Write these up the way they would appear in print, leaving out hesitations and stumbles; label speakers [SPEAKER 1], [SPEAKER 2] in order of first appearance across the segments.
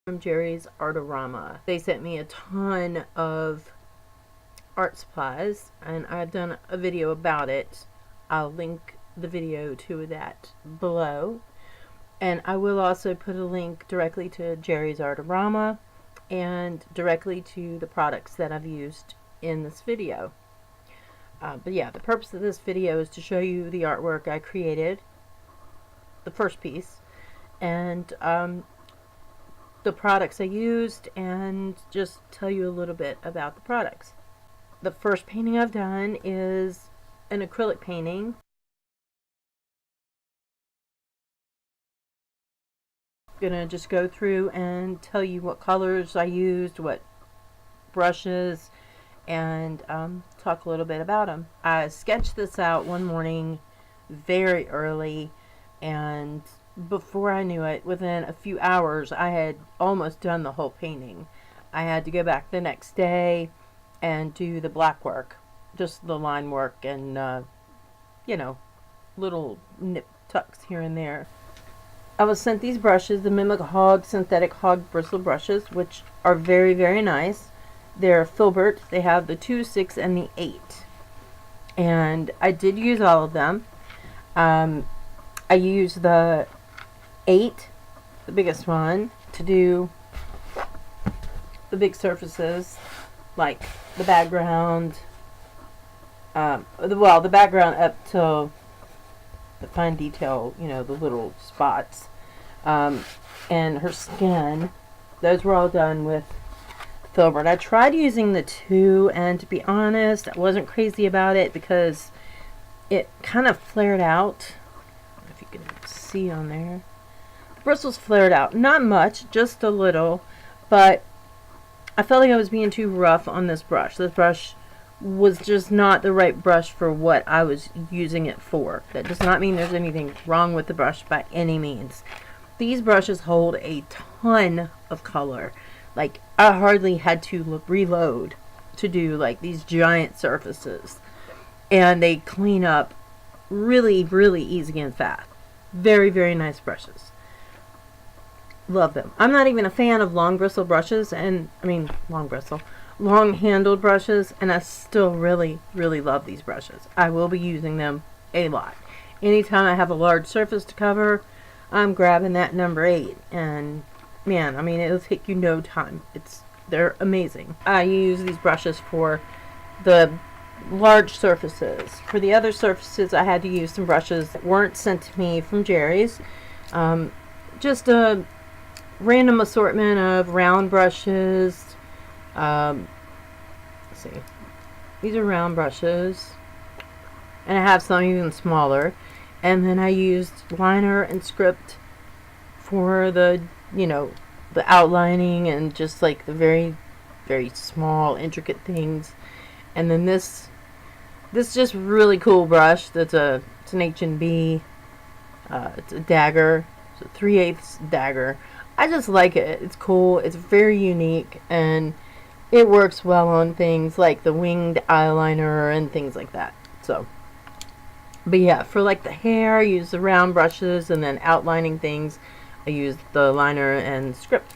[SPEAKER 1] From Jerry's Artarama. They sent me a ton of art supplies and I've done a video about it. I'll link the video to that below, and I will also put a link directly to Jerry's Artarama and directly to the products that I've used in this video. But yeah, the purpose of this video is to show you the artwork I created, the first piece, and the products I used, and just tell you a little bit about the products. The first painting I've done is an acrylic painting. I'm gonna just go through and tell you what colors I used, what brushes, and talk a little bit about them. I sketched this out one morning very early, and before I knew it, within a few hours, I had almost done the whole painting. I had to go back the next day and do the black work, just the line work and, you know, little nip tucks here and there. I was sent these brushes, the Mimic Hog synthetic hog bristle brushes, which are very, very nice. They're filbert. They have the 2, 6, and the 8. And I did use all of them. I used the 8, the biggest one, to do the big surfaces, like the background, the background up to the fine detail, you know, the little spots, and her skin. Those were all done with filbert. I tried using the 2, and to be honest, I wasn't crazy about it because it kind of flared out. I don't know if you can see on there. The bristles flared out. Not much, just a little, but I felt like I was being too rough on this brush. This brush was just not the right brush for what I was using it for. That does not mean there's anything wrong with the brush by any means. These brushes hold a ton of color. Like, I hardly had to reload to do like these giant surfaces, and they clean up really, really easy and fast. Very, very nice brushes. Love them. I'm not even a fan of long bristle brushes, and long handled brushes, and I still really, really love these brushes. I will be using them a lot. Anytime I have a large surface to cover, I'm grabbing that number 8, and man, I mean, it'll take you no time. They're amazing. I use these brushes for the large surfaces. For the other surfaces, I had to use some brushes that weren't sent to me from Jerry's. Just a random assortment of round brushes. Let's see. These are round brushes, and I have some even smaller. And then I used liner and script for the, you know, the outlining and just like the very, very small, intricate things. And then this just really cool brush. It's an H&B. It's a dagger. It's a 3/8 dagger. I just like it. It's cool. It's very unique, and it works well on things like the winged eyeliner and things like that. So, but yeah, for like the hair, I use the round brushes, and then outlining things, I used the liner and script.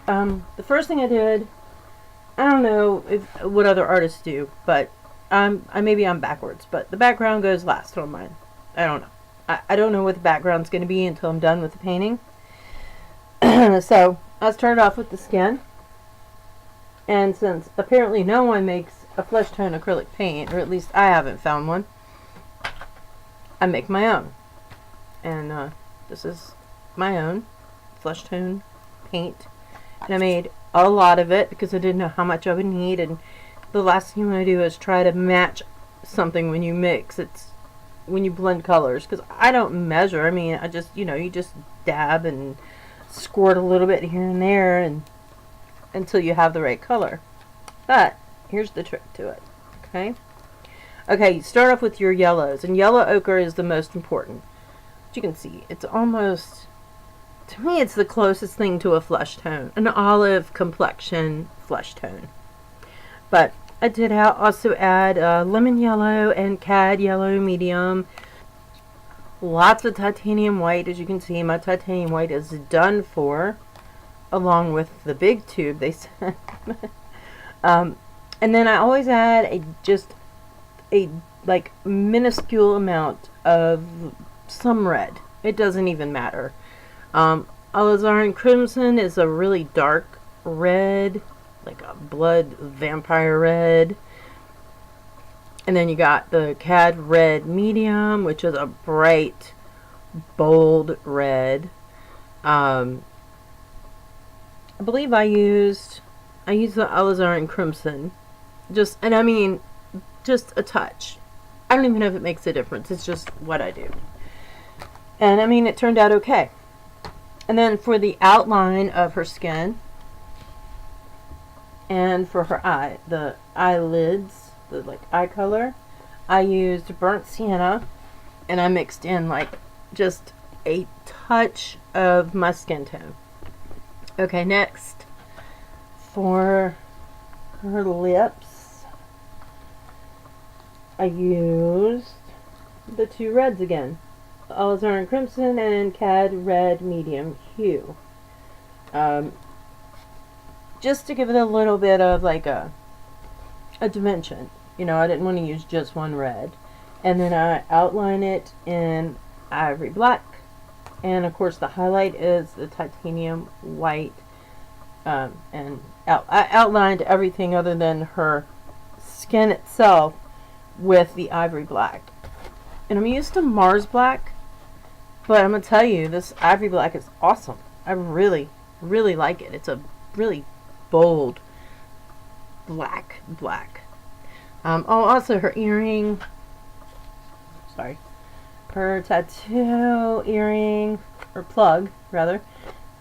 [SPEAKER 1] The first thing I did, I don't know what other artists do, but maybe I'm backwards, but the background goes last on mine. I don't know. I don't know what the background's going to be until I'm done with the painting. So I started off with the skin, and since apparently no one makes a flesh tone acrylic paint, or at least I haven't found one, I make my own. And this is my own flesh tone paint, and I made a lot of it because I didn't know how much I would need. And the last thing you want to do is try to match something when you mix. When you blend colors, because I don't measure. I mean, I just, you know, you just dab and squirt a little bit here and there, and until you have the right color. But here's the trick to it. Okay, you start off with your yellows, and yellow ochre is the most important. As you can see, it's almost, to me, it's the closest thing to a flesh tone, an olive complexion flesh tone. But I did also add lemon yellow and cad yellow medium, Lots of titanium white. As you can see, my titanium white is done for. along with the big tube they sent. And then I always add just a like minuscule amount of some red. It doesn't even matter. Alizarin Crimson is a really dark red, like a blood vampire red. And then you got the Cad Red Medium, which is a bright, bold red. I believe I used the Alizarin Crimson. Just a touch. I don't even know if it makes a difference. It's just what I do. And I mean, it turned out okay. And then for the outline of her skin and for her eye, the eyelids, the like eye color, I used burnt sienna, and I mixed in like just a touch of my skin tone. Okay, next for her lips, I used the two reds again. Alizarin Crimson and Cad Red Medium Hue. Just to give it a little bit of like a dimension. You know, I didn't want to use just one red. And then I outline it in ivory black. And of course the highlight is the titanium white. And I outlined everything other than her skin itself with the ivory black. And I'm used to Mars black, but I'm going to tell you, this ivory black is awesome. I really, really like it. It's a really bold black. Oh, also her earring, her tattoo earring, or plug, rather,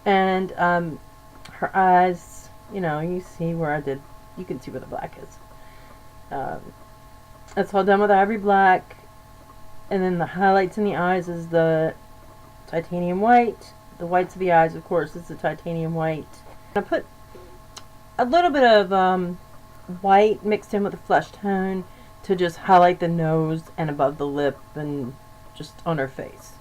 [SPEAKER 1] and her eyes, you know, you see where you can see where the black is. It's all done with ivory black. And then the highlights in the eyes is the titanium white. The whites of the eyes, of course, is the titanium white. I put a little bit of white mixed in with the flesh tone to just highlight the nose and above the lip and just on her face.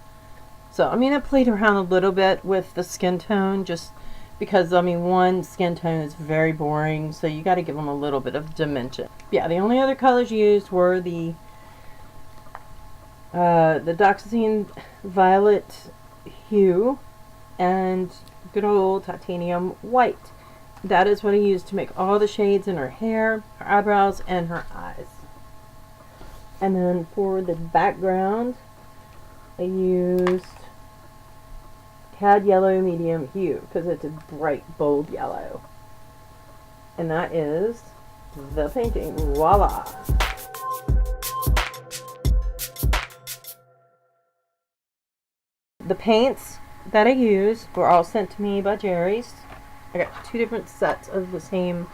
[SPEAKER 1] So, I mean, I played around a little bit with the skin tone just because, I mean, one skin tone is very boring, so you got to give them a little bit of dimension. Yeah, the only other colors used were the Dioxazine Violet Hue and good old titanium white. That is what I used to make all the shades in her hair, her eyebrows, and her eyes. And then for the background, I used Cad Yellow Medium Hue because it's a bright, bold yellow. And that is the painting. Voila! The paints that I used were all sent to me by Jerry's. I got two different sets of the same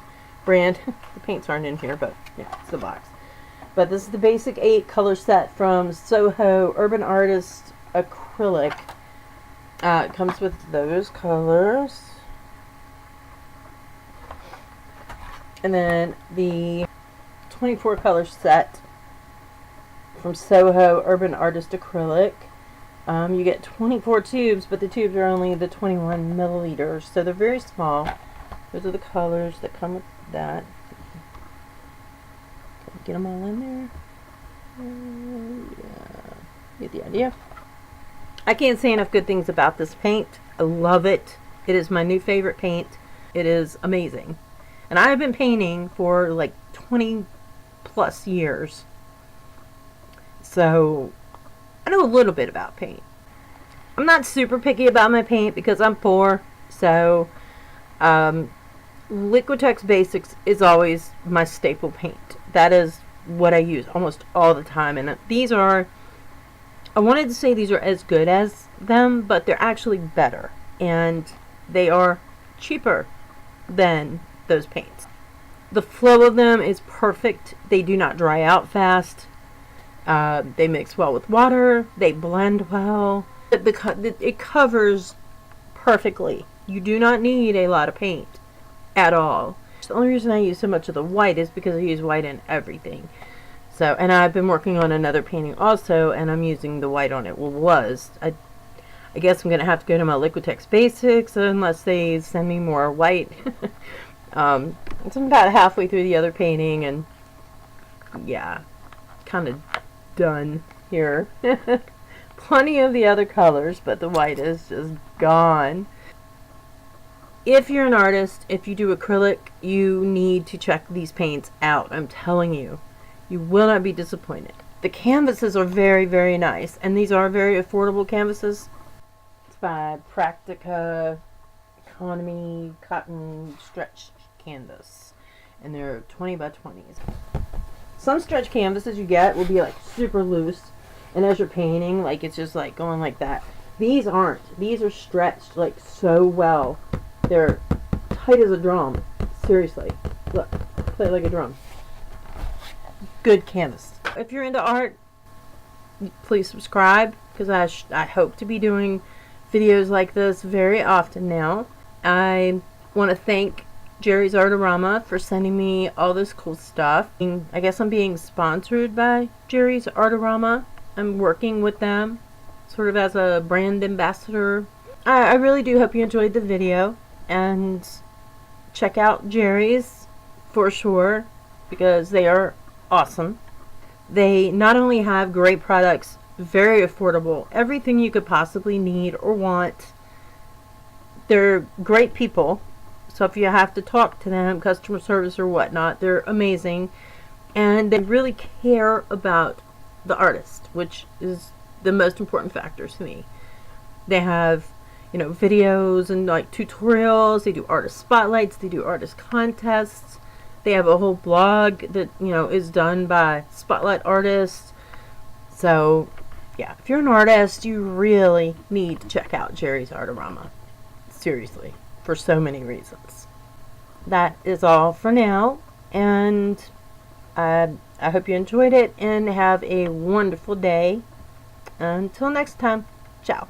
[SPEAKER 1] brand. The paints aren't in here, but yeah, it's the box. But this is the basic 8 color set from Soho Urban Artist Acrylic. It comes with those colors. And then the 24 color set from Soho Urban Artist Acrylic. You get 24 tubes, but the tubes are only the 21 milliliters, so they're very small. Those are the colors that come with that. Get them all in there. Yeah, get the idea. I can't say enough good things about this paint. I love it. It is my new favorite paint. It is amazing. And I've been painting for like 20 plus years. So I know a little bit about paint. I'm not super picky about my paint because I'm poor. So Liquitex Basics is always my staple paint. That is what I use almost all the time. And these are, I wanted to say these are as good as them, but they're actually better. And they are cheaper than those paints. The flow of them is perfect. They do not dry out fast. They mix well with water. They blend well. It covers perfectly. You do not need a lot of paint at all. The only reason I use so much of the white is because I use white in everything. So, and I've been working on another painting also, and I'm using the white on it. Well, I I guess I'm going to have to go to my Liquitex Basics unless they send me more white. So I'm about halfway through the other painting, and yeah, kind of done here. Plenty of the other colors, but the white is just gone. If you're an artist, if you do acrylic, you need to check these paints out. I'm telling you, you will not be disappointed. The canvases are very, very nice, and these are very affordable canvases. It's by Practica Economy Cotton Stretch Canvas, and they're 20 by 20s. Some stretch canvases you get will be like super loose, and as you're painting, like it's just like going like that. These aren't. These are stretched like so well. They're tight as a drum. Seriously. Look, play it like a drum. Good canvas. If you're into art, please subscribe, because I hope to be doing videos like this very often now. I want to thank Jerry's Artarama for sending me all this cool stuff. I guess I'm being sponsored by Jerry's Artarama. I'm working with them sort of as a brand ambassador. I really do hope you enjoyed the video, and check out Jerry's for sure, because they are awesome. They not only have great products, very affordable, everything you could possibly need or want. They're great people, so if you have to talk to them, customer service or whatnot, they're amazing, and they really care about the artist, which is the most important factor to me. They have, you know, videos and like tutorials. They do artist spotlights. They do artist contests. They have a whole blog that, you know, is done by spotlight artists. So yeah, if you're an artist, you really need to check out Jerry's Artarama. Seriously, for so many reasons. That is all for now, and I hope you enjoyed it and have a wonderful day. Until next time, ciao.